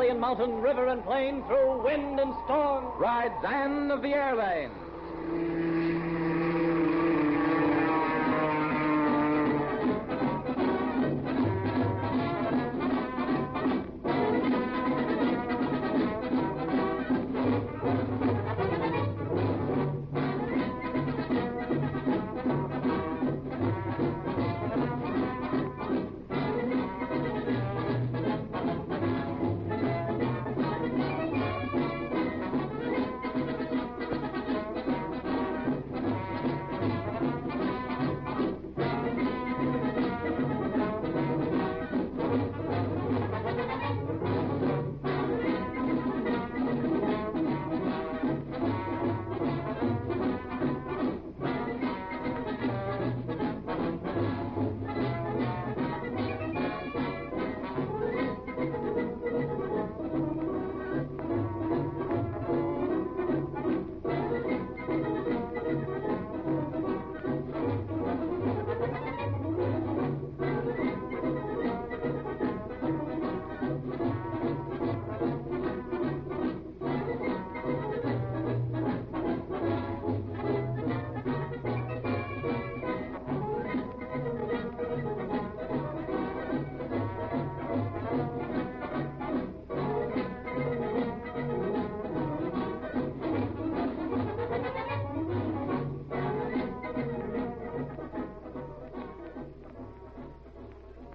and mountain, river and plain, through wind and storm, rides Ann of the Airlanes.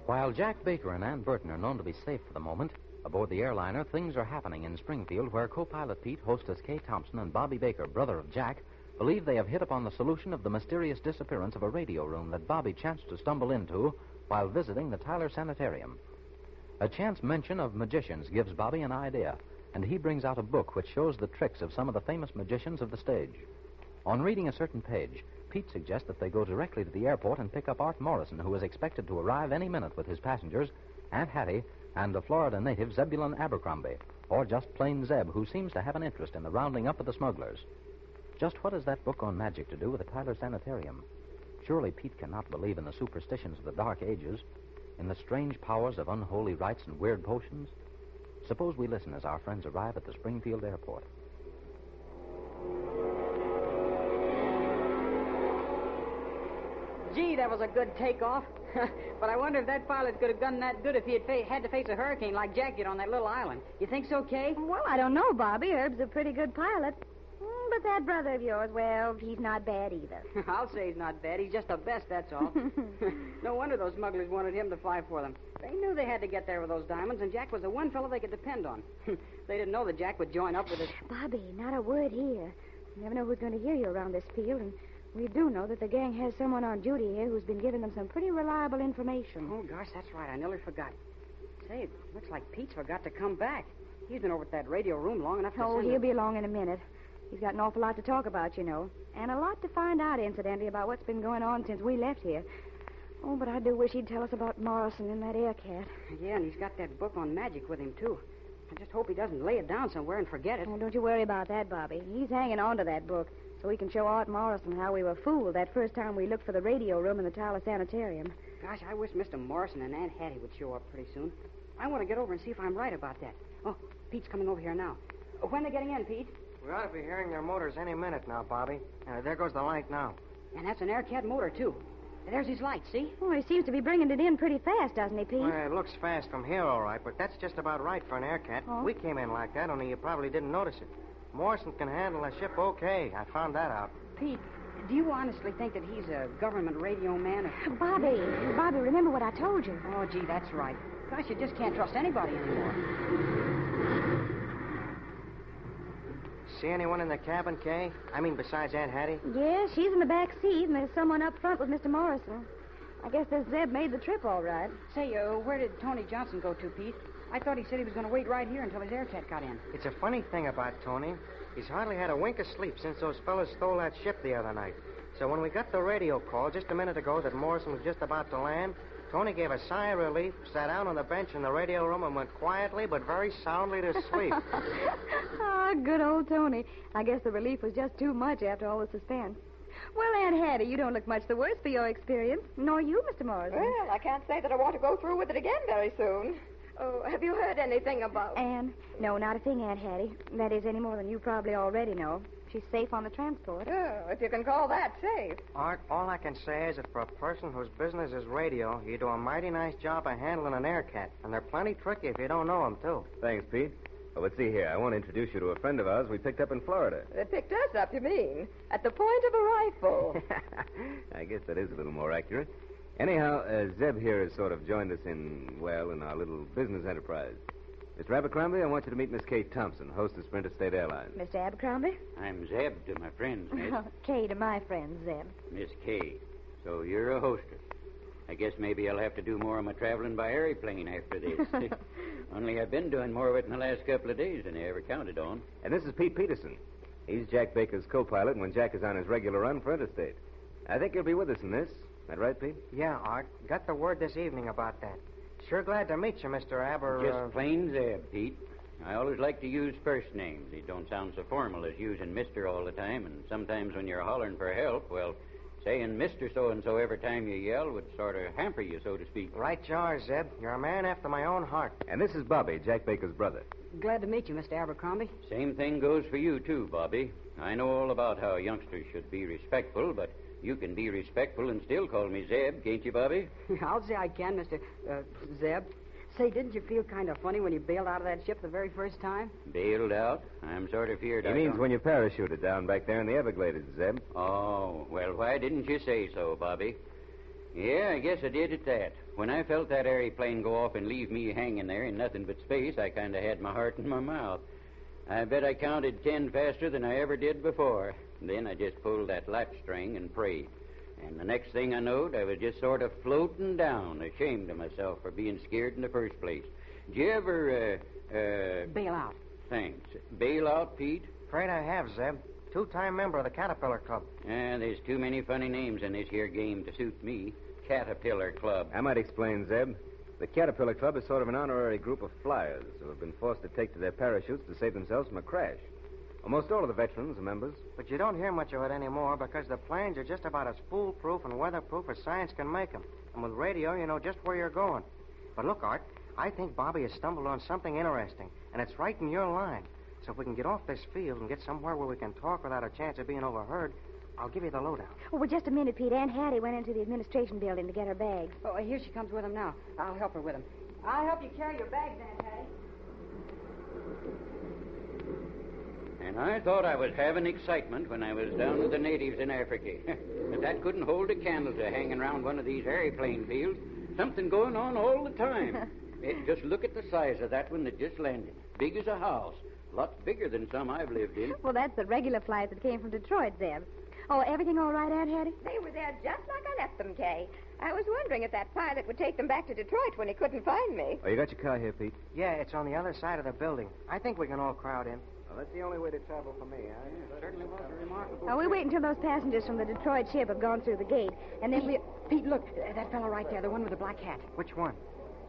While Jack Baker and Ann Burton are known to be safe for the moment, aboard the airliner, things are happening in Springfield where co-pilot Pete, hostess Kay Thompson, and Bobby Baker, brother of Jack, believe they have hit upon the solution of the mysterious disappearance of a radio room that Bobby chanced to stumble into while visiting the Tyler Sanitarium. A chance mention of magicians gives Bobby an idea, and he brings out a book which shows the tricks of some of the famous magicians of the stage. On reading a certain page, Pete suggests that they go directly to the airport and pick up Art Morrison, who is expected to arrive any minute with his passengers, Aunt Hattie, and a Florida native, Zebulon Abercrombie, or just plain Zeb, who seems to have an interest in the rounding up of the smugglers. Just what has that book on magic to do with the Tyler Sanitarium? Surely Pete cannot believe in the superstitions of the Dark Ages, in the strange powers of unholy rites and weird potions. Suppose we listen as our friends arrive at the Springfield airport. Gee, that was a good takeoff. But I wonder if that pilot could have done that good if he had to face a hurricane like Jack did on that little island. You think so, Kay? Well, I don't know, Bobby. Herb's a pretty good pilot. But that brother of yours, well, he's not bad either. I'll say he's not bad. He's just the best, that's all. No wonder those smugglers wanted him to fly for them. They knew they had to get there with those diamonds, and Jack was the one fellow they could depend on. They didn't know that Jack would join up with us. Bobby, not a word here. You never know who's going to hear you around this field, and we do know that the gang has someone on duty here who's been giving them some pretty reliable information. Oh, gosh, that's right. I nearly forgot. Say, it looks like Pete's forgot to come back. He's been over at that radio room long enough to he'll be along in a minute. He's got an awful lot to talk about, you know, and a lot to find out, incidentally, about what's been going on since we left here. Oh, but I do wish he'd tell us about Morrison and that Aircat. Yeah, and he's got that book on magic with him, too. I just hope he doesn't lay it down somewhere and forget it. Oh, don't you worry about that, Bobby. He's hanging on to that book so we can show Art Morrison how we were fooled that first time we looked for the radio room in the Tyler Sanitarium. Gosh, I wish Mr. Morrison and Aunt Hattie would show up pretty soon. I want to get over and see if I'm right about that. Oh, Pete's coming over here now. When are they getting in, Pete? We ought to be hearing their motors any minute now, Bobby. There goes the light now. And that's an Aircat motor, too. There's his light, see? Oh, he seems to be bringing it in pretty fast, doesn't he, Pete? Well, it looks fast from here, all right, but that's just about right for an Aircat. Oh? We came in like that, only you probably didn't notice it. Morrison can handle a ship okay. I found that out. Pete, do you honestly think that he's a government radio man? Bobby, remember what I told you. Oh, gee, that's right. Gosh, you just can't trust anybody anymore. See anyone in the cabin, Kay? I mean, besides Aunt Hattie? Yeah, she's in the back seat, and there's someone up front with Mr. Morrison. I guess this Zeb made the trip all right. Say, where did Tony Johnson go to, Pete? I thought he said he was going to wait right here until his Aircat got in. It's a funny thing about Tony. He's hardly had a wink of sleep since those fellas stole that ship the other night. So when we got the radio call just a minute ago that Morrison was just about to land, Tony gave a sigh of relief, sat down on the bench in the radio room, and went quietly but very soundly to sleep. Good old Tony. I guess the relief was just too much after all the suspense. Well, Aunt Hattie, you don't look much the worse for your experience. Nor you, Mr. Morrison. Well, I can't say that I want to go through with it again very soon. Oh, have you heard anything about... Anne? No, not a thing, Aunt Hattie. That is, any more than you probably already know. She's safe on the transport. Oh, if you can call that safe. Art, all I can say is that for a person whose business is radio, you do a mighty nice job of handling an air cat. And they're plenty tricky if you don't know them, too. Thanks, Pete. Well, let's see here. I want to introduce you to a friend of ours we picked up in Florida. They picked us up, you mean? At the point of a rifle. I guess that is a little more accurate. Anyhow, Zeb here has sort of joined us in our little business enterprise. Mr. Abercrombie, I want you to meet Miss Kate Thompson, hostess for Interstate Airlines. Mr. Abercrombie? I'm Zeb to my friends, Miss. Kay to my friend, Zeb. Miss Kay. So you're a hostess. I guess maybe I'll have to do more of my traveling by airplane after this. Only I've been doing more of it in the last couple of days than I ever counted on. And this is Pete Peterson. He's Jack Baker's co-pilot when Jack is on his regular run for Interstate. I think he'll be with us in this. Is that right, Pete? Yeah, Art. Got the word this evening about that. Sure glad to meet you, Mr. Just plain Zeb, Pete. I always like to use first names. They don't sound so formal as using Mr. all the time, and sometimes when you're hollering for help, well, saying Mr. So-and-so every time you yell would sort of hamper you, so to speak. Right you are, Zeb. You're a man after my own heart. And this is Bobby, Jack Baker's brother. Glad to meet you, Mr. Abercrombie. Same thing goes for you, too, Bobby. I know all about how youngsters should be respectful, but you can be respectful and still call me Zeb, can't you, Bobby? I'll say I can, Mr. Zeb. Say, didn't you feel kind of funny when you bailed out of that ship the very first time? Bailed out? I'm sort of feared He means when you parachuted down back there in the Everglades, Zeb. Oh, well, why didn't you say so, Bobby? Yeah, I guess I did at that. When I felt that airplane go off and leave me hanging there in nothing but space, I kind of had my heart in my mouth. I bet I counted 10 faster than I ever did before. Then I just pulled that latch string and prayed. And the next thing I knowed, I was just sort of floating down, ashamed of myself for being scared in the first place. Did you ever, Bail out. Thanks. Bail out, Pete? Afraid I have, Zeb. Two-time member of the Caterpillar Club. There's too many funny names in this here game to suit me. Caterpillar Club. I might explain, Zeb. The Caterpillar Club is sort of an honorary group of flyers who have been forced to take to their parachutes to save themselves from a crash. Almost all of the veterans are members. But you don't hear much of it anymore because the planes are just about as foolproof and weatherproof as science can make them. And with radio, you know just where you're going. But look, Art, I think Bobby has stumbled on something interesting, and it's right in your line. So if we can get off this field and get somewhere where we can talk without a chance of being overheard, I'll give you the lowdown. Oh, well, just a minute, Pete. Aunt Hattie went into the administration building to get her bags. Oh, here she comes with him now. I'll help her with him. I'll help you carry your bags, Aunt Hattie. And I thought I was having excitement when I was down with the natives in Africa. But that couldn't hold a candle to hanging around one of these airplane fields. Something going on all the time. Just look at the size of that one that just landed. Big as a house. Lots bigger than some I've lived in. Well, that's the regular flight that came from Detroit, Zeb. Oh, everything all right, Aunt Hattie? They were there just like I left them, Kay. I was wondering if that pilot would take them back to Detroit when he couldn't find me. Oh, you got your car here, Pete? Yeah, it's on the other side of the building. I think we can all crowd in. Well, that's the only way to travel for me. It certainly was a remarkable... Oh, we wait until those passengers from the Detroit ship have gone through the gate, and then we... Pete, look, that fellow right there, the one with the black hat. Which one?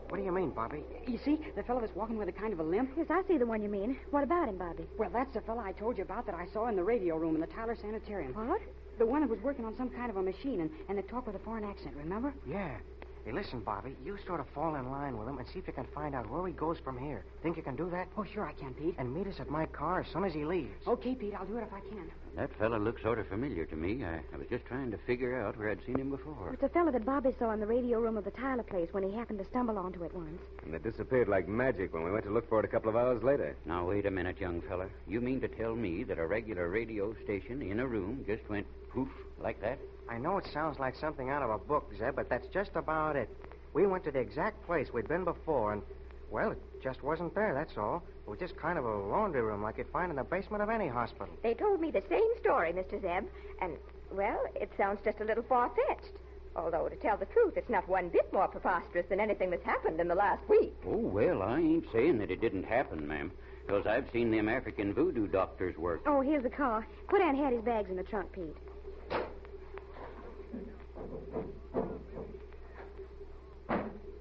What do you mean, Bobby? You see, the fellow that's walking with a kind of a limp? Yes, I see the one you mean. What about him, Bobby? Well, that's the fellow I told you about that I saw in the radio room in the Tyler Sanitarium. What? The one that was working on some kind of a machine and that talked with a foreign accent, remember? Yeah. Hey, listen, Bobby, you sort of fall in line with him and see if you can find out where he goes from here. Think you can do that? Oh, sure I can, Pete. And meet us at my car as soon as he leaves. Okay, Pete, I'll do it if I can. That fella looks sort of familiar to me. I was just trying to figure out where I'd seen him before. It's a fellow that Bobby saw in the radio room of the Tyler place when he happened to stumble onto it once. And it disappeared like magic when we went to look for it a couple of hours later. Now, wait a minute, young fella. You mean to tell me that a regular radio station in a room just went poof like that? I know it sounds like something out of a book, Zeb, but that's just about it. We went to the exact place we'd been before, and, well, it just wasn't there, that's all. It was just kind of a laundry room like you'd find in the basement of any hospital. They told me the same story, Mr. Zeb, and, well, it sounds just a little far-fetched. Although, to tell the truth, it's not one bit more preposterous than anything that's happened in the last week. Oh, well, I ain't saying that it didn't happen, ma'am, because I've seen them African voodoo doctors work. Oh, here's the car. Put Aunt Hattie's bags in the trunk, Pete.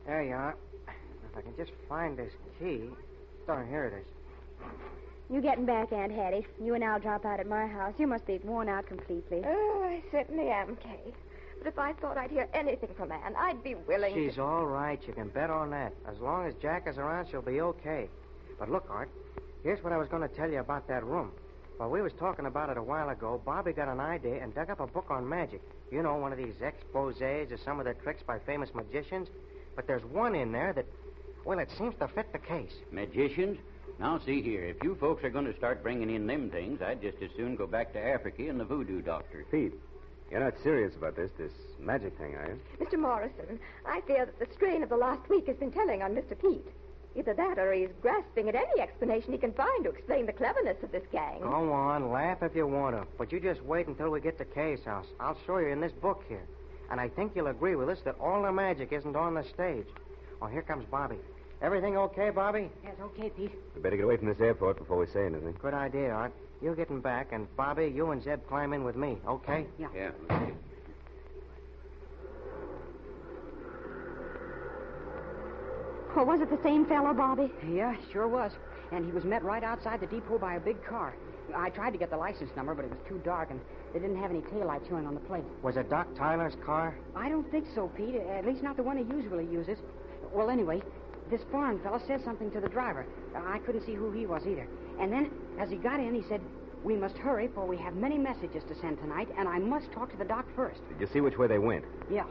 There you are. If I can just find this key. Oh, here it is. You getting back, Aunt Hattie. You and I'll drop out at my house. You must be worn out completely. Oh, I certainly am, Kay. But if I thought I'd hear anything from Ann, I'd be willing She's all right. You can bet on that. As long as Jack is around, she'll be okay. But look, Art, here's what I was going to tell you about that room. While we was talking about it a while ago, Bobby got an idea and dug up a book on magic. You know, one of these exposés of some of the tricks by famous magicians. But there's one in there that, well, it seems to fit the case. Magicians? Now, see here. If you folks are going to start bringing in them things, I'd just as soon go back to Africa and the voodoo doctor. Pete, you're not serious about this magic thing, are you? Mr. Morrison, I fear that the strain of the last week has been telling on Mr. Pete. Either that or he's grasping at any explanation he can find to explain the cleverness of this gang. Go on, laugh if you want to. But you just wait until we get to Kay's house. I'll show you in this book here. And I think you'll agree with us that all the magic isn't on the stage. Oh, here comes Bobby. Everything okay, Bobby? Yes, okay, Pete. We better get away from this airport before we say anything. Good idea, Art. You getting back, and Bobby, you and Zeb climb in with me, okay? Yeah. Yeah. Well, was it the same fellow, Bobby? Yeah, sure was. And he was met right outside the depot by a big car. I tried to get the license number, but it was too dark, and they didn't have any taillights showing on the plate. Was it Doc Tyler's car? I don't think so, Pete. At least not the one he usually uses. Well, anyway, this foreign fella said something to the driver. I couldn't see who he was either. And then, as he got in, he said, "We must hurry, for we have many messages to send tonight, and I must talk to the doc first." Did you see which way they went? Yeah.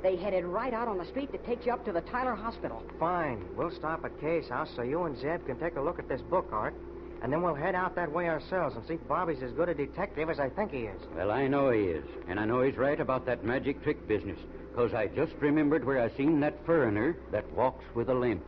They headed right out on the street that takes you up to the Tyler Hospital. Fine. We'll stop at Kay's house so you and Zeb can take a look at this book, Art. And then we'll head out that way ourselves and see if Bobby's as good a detective as I think he is. Well, I know he is. And I know he's right about that magic trick business. Because I just remembered where I seen that foreigner that walks with a limp.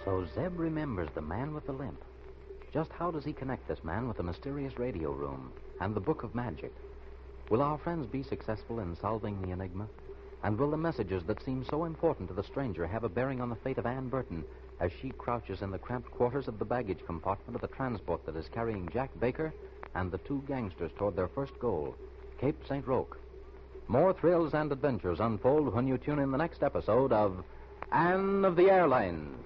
So Zeb remembers the man with the limp. Just how does he connect this man with the mysterious radio room and the Book of Magic? Will our friends be successful in solving the enigma? And will the messages that seem so important to the stranger have a bearing on the fate of Ann Burton as she crouches in the cramped quarters of the baggage compartment of the transport that is carrying Jack Baker and the two gangsters toward their first goal, Cape St. Roque? More thrills and adventures unfold when you tune in the next episode of Ann of the Airlines.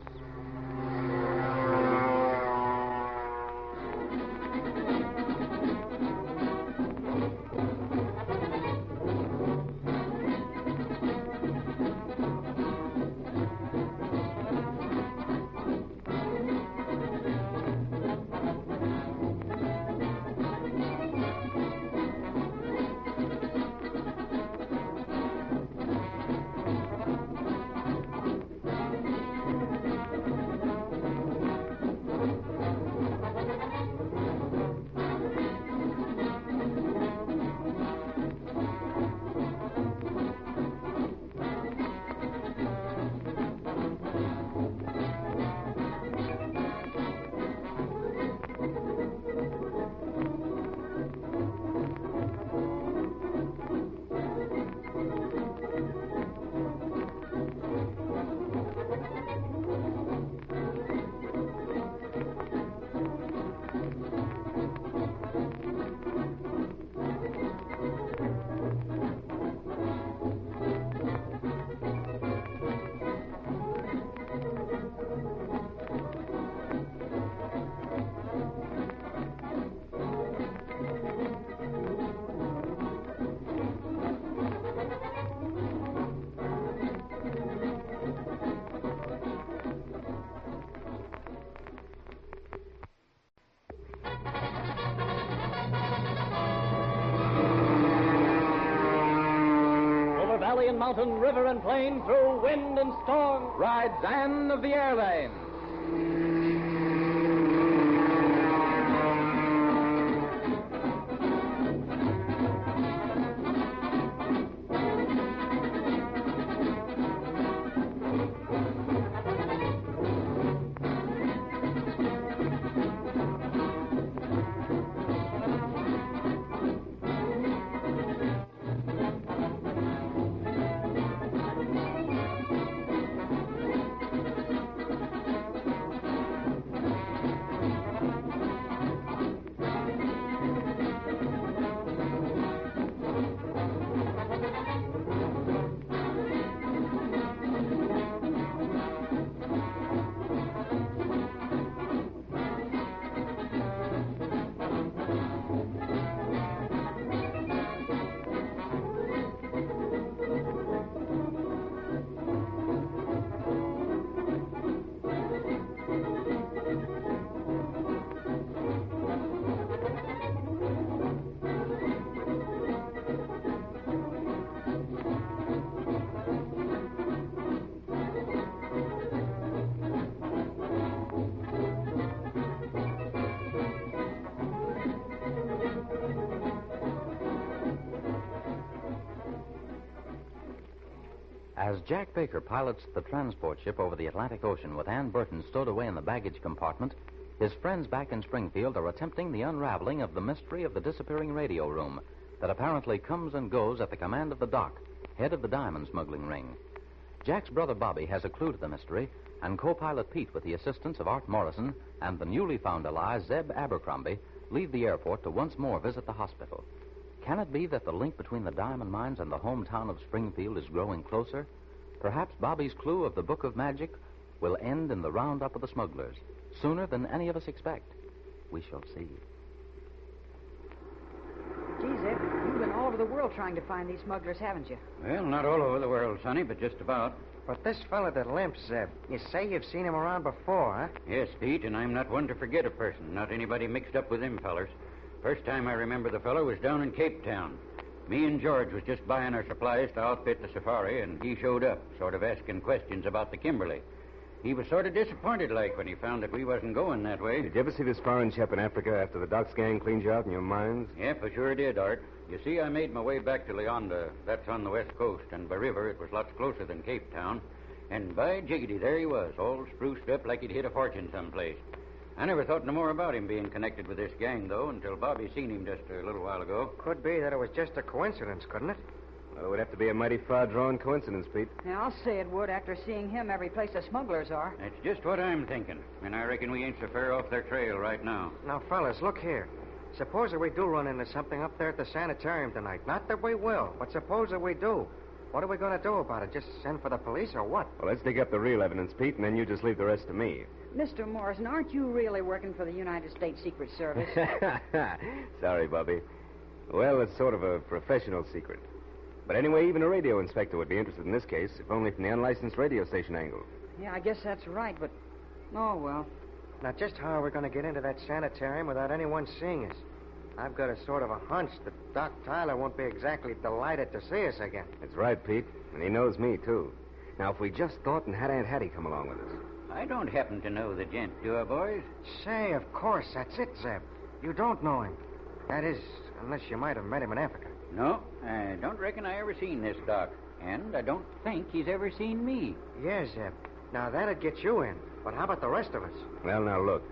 Valley and mountain, river and plain, through wind and storm, Rides Ann of the Airlines. As Jack Baker pilots the transport ship over the Atlantic Ocean with Ann Burton stowed away in the baggage compartment, his friends back in Springfield are attempting the unraveling of the mystery of the disappearing radio room that apparently comes and goes at the command of the Doc, head of the diamond smuggling ring. Jack's brother Bobby has a clue to the mystery, and co-pilot Pete, with the assistance of Art Morrison and the newly found ally Zeb Abercrombie, leave the airport to once more visit the hospital. Can it be that the link between the diamond mines and the hometown of Springfield is growing closer? Perhaps Bobby's clue of the Book of Magic will end in the roundup of the smugglers, sooner than any of us expect. We shall see. Gee, Zeb, you've been all over the world trying to find these smugglers, haven't you? Well, not all over the world, Sonny, but just about. But this fella that limps, Zeb, you say you've seen him around before, huh? Yes, Pete, and I'm not one to forget a person, not anybody mixed up with them fellers. First time I remember the fellow was down in Cape Town. Me and George was just buying our supplies to outfit the safari, and he showed up, sort of asking questions about the Kimberly. He was sort of disappointed like when he found that we wasn't going that way. Did you ever see this foreign chap in Africa after the Doc's gang cleaned you out in your mines? Yep, I sure did, Art. You see, I made my way back to Leonda. That's on the west coast, and by river it was lots closer than Cape Town. And by jiggity, there he was, all spruced up like he'd hit a fortune someplace. I never thought no more about him being connected with this gang, though, until Bobby seen him just a little while ago. Could be that it was just a coincidence, couldn't it? Well, it would have to be a mighty far-drawn coincidence, Pete. Yeah, I'll say it would after seeing him every place the smugglers are. That's just what I'm thinking, and I reckon we ain't so far off their trail right now. Now, fellas, look here. Suppose that we do run into something up there at the sanitarium tonight. Not that we will, but suppose that we do. What are we going to do about it? Just send for the police or what? Well, let's dig up the real evidence, Pete, and then you just leave the rest to me. Mr. Morrison, aren't you really working for the United States Secret Service? Sorry, Bobby. Well, it's sort of a professional secret. But anyway, even a radio inspector would be interested in this case, if only from the unlicensed radio station angle. Yeah, I guess that's right, but... Oh, well. Now, just how are we going to get into that sanitarium without anyone seeing us? I've got a sort of a hunch that Doc Tyler won't be exactly delighted to see us again. That's right, Pete. And he knows me, too. Now, if we just thought and had Aunt Hattie come along with us. I don't happen to know the gent, do I, boys? Say, of course, that's it, Zeb. You don't know him. That is, unless you might have met him in Africa. No, I don't reckon I ever seen this Doc. And I don't think he's ever seen me. Yes, Zeb. Now, that'd get you in. But how about the rest of us? Well, now, look.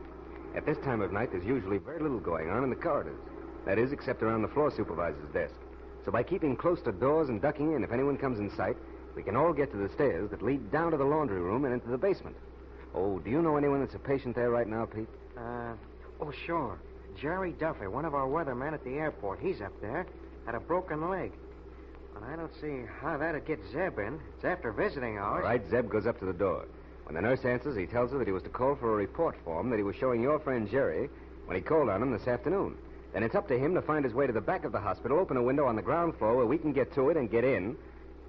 At this time of night, there's usually very little going on in the corridors. That is, except around the floor supervisor's desk. So by keeping close to doors and ducking in if anyone comes in sight, we can all get to the stairs that lead down to the laundry room and into the basement. Oh, do you know anyone that's a patient there right now, Pete? Oh, sure. Jerry Duffy, one of our weathermen at the airport. He's up there. Had a broken leg. But I don't see how that'd get Zeb in. It's after visiting hours. All right, Zeb goes up to the door. When the nurse answers, he tells her that he was to call for a report form that he was showing your friend Jerry when he called on him this afternoon. Then it's up to him to find his way to the back of the hospital, open a window on the ground floor where we can get to it and get in,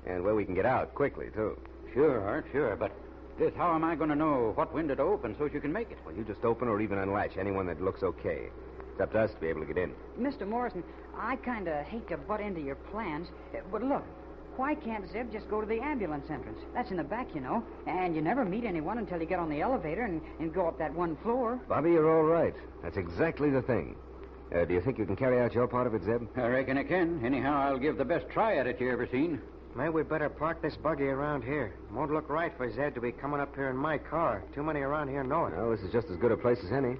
and where we can get out quickly, too. Sure, Art, sure, but just how am I going to know what window to open so you can make it? Well, you just open or even unlatch anyone that looks okay. It's up to us to be able to get in. Mr. Morrison, I kind of hate to butt into your plans, but look, why can't Zeb just go to the ambulance entrance? That's in the back, you know, and you never meet anyone until you get on the elevator and go up that one floor. Bobby, you're all right. That's exactly the thing. Do you think you can carry out your part of it, Zeb? I reckon I can. Anyhow, I'll give the best try at it you ever seen. Maybe we'd better park this buggy around here. Won't look right for Zeb to be coming up here in my car. Too many around here know it. Well, this is just as good a place as any.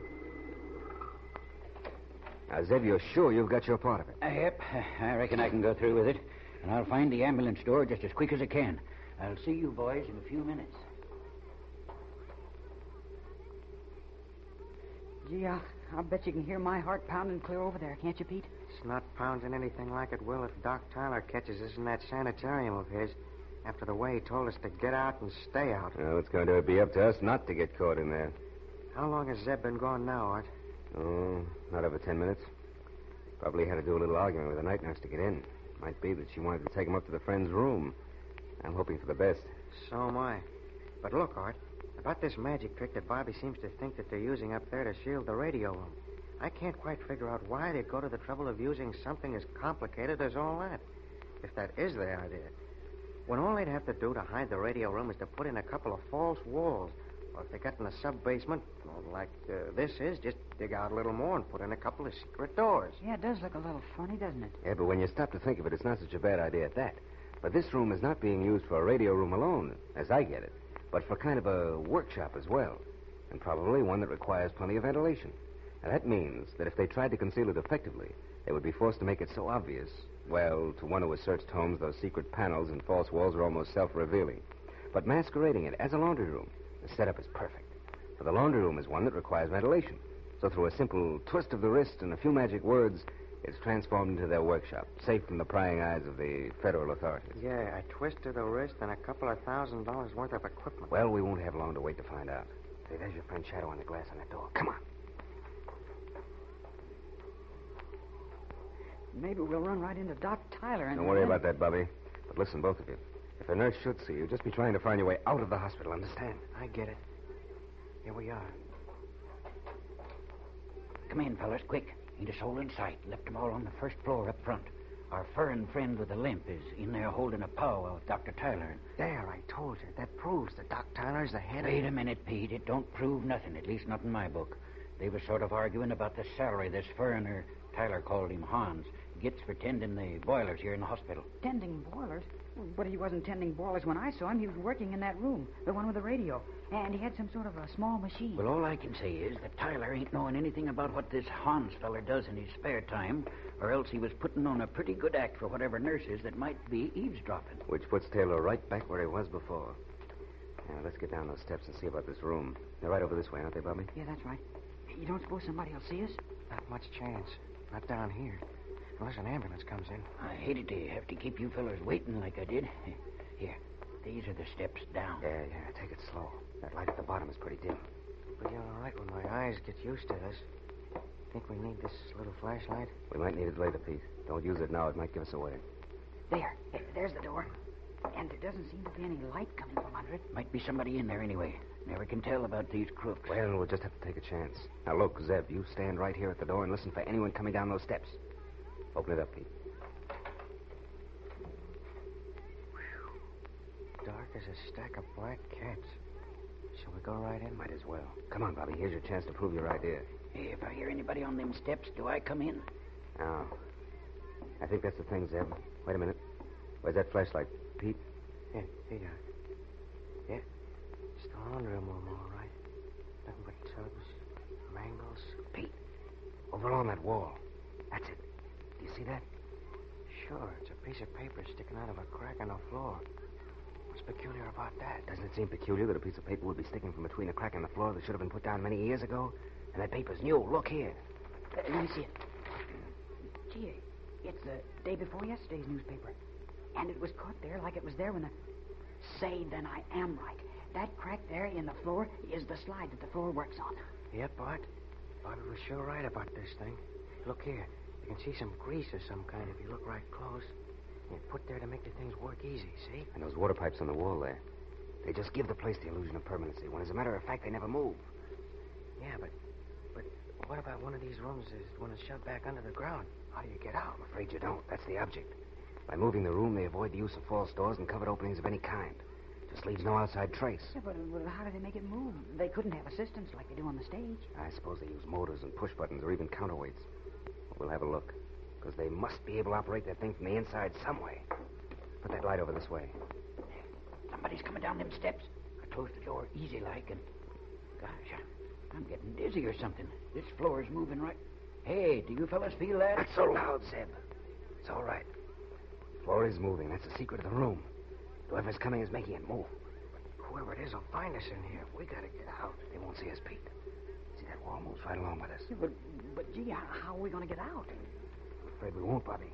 Now, Zeb, you're sure you've got your part of it? Yep. I reckon I can go through with it. And I'll find the ambulance door just as quick as I can. I'll see you boys in a few minutes. Gee, I'll bet you can hear my heart pounding clear over there, can't you, Pete? It's not pounding anything like it will if Doc Tyler catches us in that sanitarium of his after the way he told us to get out and stay out. Well, it's going to be up to us not to get caught in there. How long has Zeb been gone now, Art? Oh, not over 10 minutes. Probably had to do a little arguing with the night nurse to get in. Might be that she wanted to take him up to the friend's room. I'm hoping for the best. So am I. But look, Art, about this magic trick that Bobby seems to think that they're using up there to shield the radio room. I can't quite figure out why they'd go to the trouble of using something as complicated as all that. If that is their idea. When all they'd have to do to hide the radio room is to put in a couple of false walls. Or if they got in a sub-basement, like this is, just dig out a little more and put in a couple of secret doors. Yeah, it does look a little funny, doesn't it? Yeah, but when you stop to think of it, it's not such a bad idea at that. But this room is not being used for a radio room alone, as I get it, but for kind of a workshop as well, and probably one that requires plenty of ventilation. And that means that if they tried to conceal it effectively, they would be forced to make it so obvious. Well, to one who has searched homes, those secret panels and false walls are almost self-revealing. But masquerading it as a laundry room, the setup is perfect. For the laundry room is one that requires ventilation. So through a simple twist of the wrist and a few magic words, it's transformed into their workshop, safe from the prying eyes of the federal authorities. Yeah, a twist of the wrist and a couple of $1,000 worth of equipment. Well, we won't have long to wait to find out. Hey, there's your friend Shadow on the glass on that door. Come on. Maybe we'll run right into Doc Tyler and... Don't worry about that, Bobby. But listen, both of you. If a nurse should see you, just be trying to find your way out of the hospital, understand? I get it. Here we are. Come in, fellas, quick. Ain't a soul in sight. Left them all on the first floor up front. Our furrin friend with the limp is in there holding a powwow with Dr. Tyler. There, I told you. That proves that Doc Tyler's the head Wait a minute, Pete. It don't prove nothing, at least not in my book. They was sort of arguing about the salary this furriner, Tyler called him Hans, gets for tending the boilers here in the hospital. Tending boilers? But he wasn't tending boilers when I saw him. He was working in that room, the one with the radio. And he had some sort of a small machine. Well, all I can say is that Tyler ain't knowing anything about what this Hans feller does in his spare time, or else he was putting on a pretty good act for whatever nurses that might be eavesdropping. Which puts Taylor right back where he was before. Now, let's get down those steps and see about this room. They're right over this way, aren't they, Bobby? Yeah, that's right. You don't suppose somebody will see us? Not much chance. Not down here. Unless an ambulance comes in. I hated to have to keep you fellers waiting like I did. Here, these are the steps down. Yeah, take it slow. That light at the bottom is pretty dim. But you're all right when my eyes get used to this. Think we need this little flashlight? We might need it later, Pete. Don't use it now. It might give us away. There's the door. And there doesn't seem to be any light coming from under it. Might be somebody in there anyway. Never can tell about these crooks. Well, we'll just have to take a chance. Now, look, Zeb, you stand right here at the door and listen for anyone coming down those steps. Open it up, Pete. Whew. Dark as a stack of black cats. Shall we go right in? Might as well. Come on, Bobby. Here's your chance to prove your idea. Hey, if I hear anybody on them steps, do I come in? No. I think that's the thing, Zeb. Wait a minute. Where's that flashlight, Pete? Here, Doc. Yeah. It's the laundry room, all right. Nothing but tubs, mangles. Pete, over on that wall. That's it. Do you see that? Sure, it's a piece of paper sticking out of a crack in the floor. What's peculiar about that? Doesn't it seem peculiar that a piece of paper would be sticking from between a crack in the floor that should have been put down many years ago? And that paper's new. Look here. Let me see it. Gee, it's the day before yesterday's newspaper. And it was caught there like it was there when the... Say, then I am right. That crack there in the floor is the slide that the floor works on. Yep, Art. Bobby was sure right about this thing. Look here. You can see some grease of some kind if you look right close. And it's put there to make the things work easy, see? And those water pipes on the wall there. They just give the place the illusion of permanency, when as a matter of fact, they never move. Yeah, but what about one of these rooms is when it's shoved back under the ground? How do you get out? I'm afraid you don't. That's the object. By moving the room, they avoid the use of false doors and covered openings of any kind. Just leaves no outside trace. Yeah, but how do they make it move? They couldn't have assistants like they do on the stage. I suppose they use motors and push buttons or even counterweights. We'll have a look. Because they must be able to operate that thing from the inside some way. Put that light over this way. Somebody's coming down them steps. I closed the door easy like and... Gosh, I'm getting dizzy or something. This floor is moving right... Hey, do you fellas feel that? Not so loud, Zeb. It's all right. The floor is moving. That's the secret of the room. Whoever's coming is making it move. Whoever it is will find us in here. We gotta get out. They won't see us, Pete. See, that wall moves right along with us. Yeah, but gee, how are we going to get out? I'm afraid we won't, Bobby.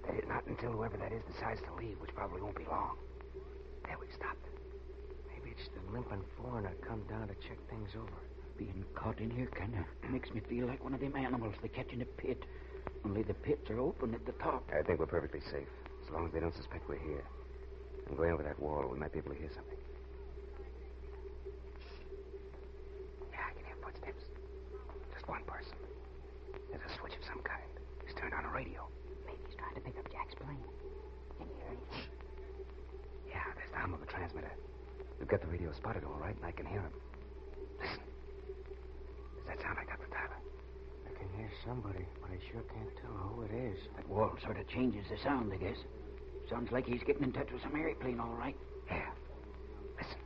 That is not until whoever that is decides to leave, which probably won't be long. There, we've stopped. Maybe it's the limping foreigner come down to check things over. Being caught in here kind of makes me feel like one of them animals they catch in a pit. Only the pits are open at the top. I think we're perfectly safe, as long as they don't suspect we're here. And going over that wall, we might be able to hear something. Yeah, I can hear footsteps. Just one person. There's a switch of some kind. He's turned on a radio. Maybe he's trying to pick up Jack's plane. Can you hear anything? Yeah, there's the hum of a transmitter. We've got the radio spotted all right, and I can hear him. Listen. Does that sound like Dr. Tyler? I can hear somebody, but I sure can't tell who it is. That wall sort of changes the sound, I guess. Sounds like he's getting in touch with some airplane, all right. Yeah. Listen.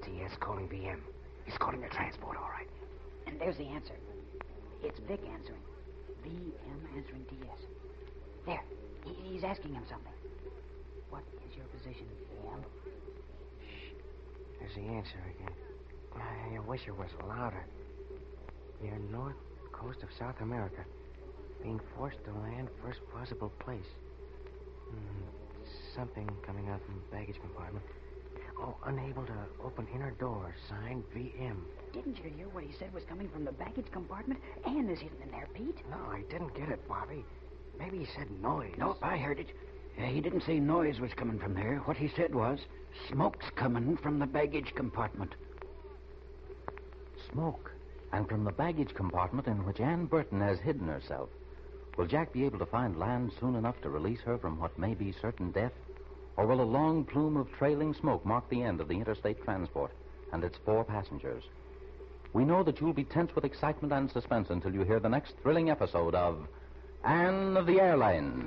TS calling VM. He's calling the transport, all right. And there's the answer. It's Vic answering. VM answering TS. There. He's asking him something. What is your position, VM? Shh. There's the answer again. I wish it was louder. Near north coast of South America. Being forced to land first possible place. Something coming out from the baggage compartment. Oh, unable to open inner door. Signed VM. Didn't you hear what he said was coming from the baggage compartment? Ann is hidden in there, Pete. No, I didn't get it, Bobby. Maybe he said noise. Nope, I heard it. He didn't say noise was coming from there. What he said was, smoke's coming from the baggage compartment. Smoke. And from the baggage compartment in which Ann Burton has hidden herself. Will Jack be able to find land soon enough to release her from what may be certain death? Or will a long plume of trailing smoke mark the end of the interstate transport and its 4 passengers? We know that you'll be tense with excitement and suspense until you hear the next thrilling episode of Ann of the Airlines.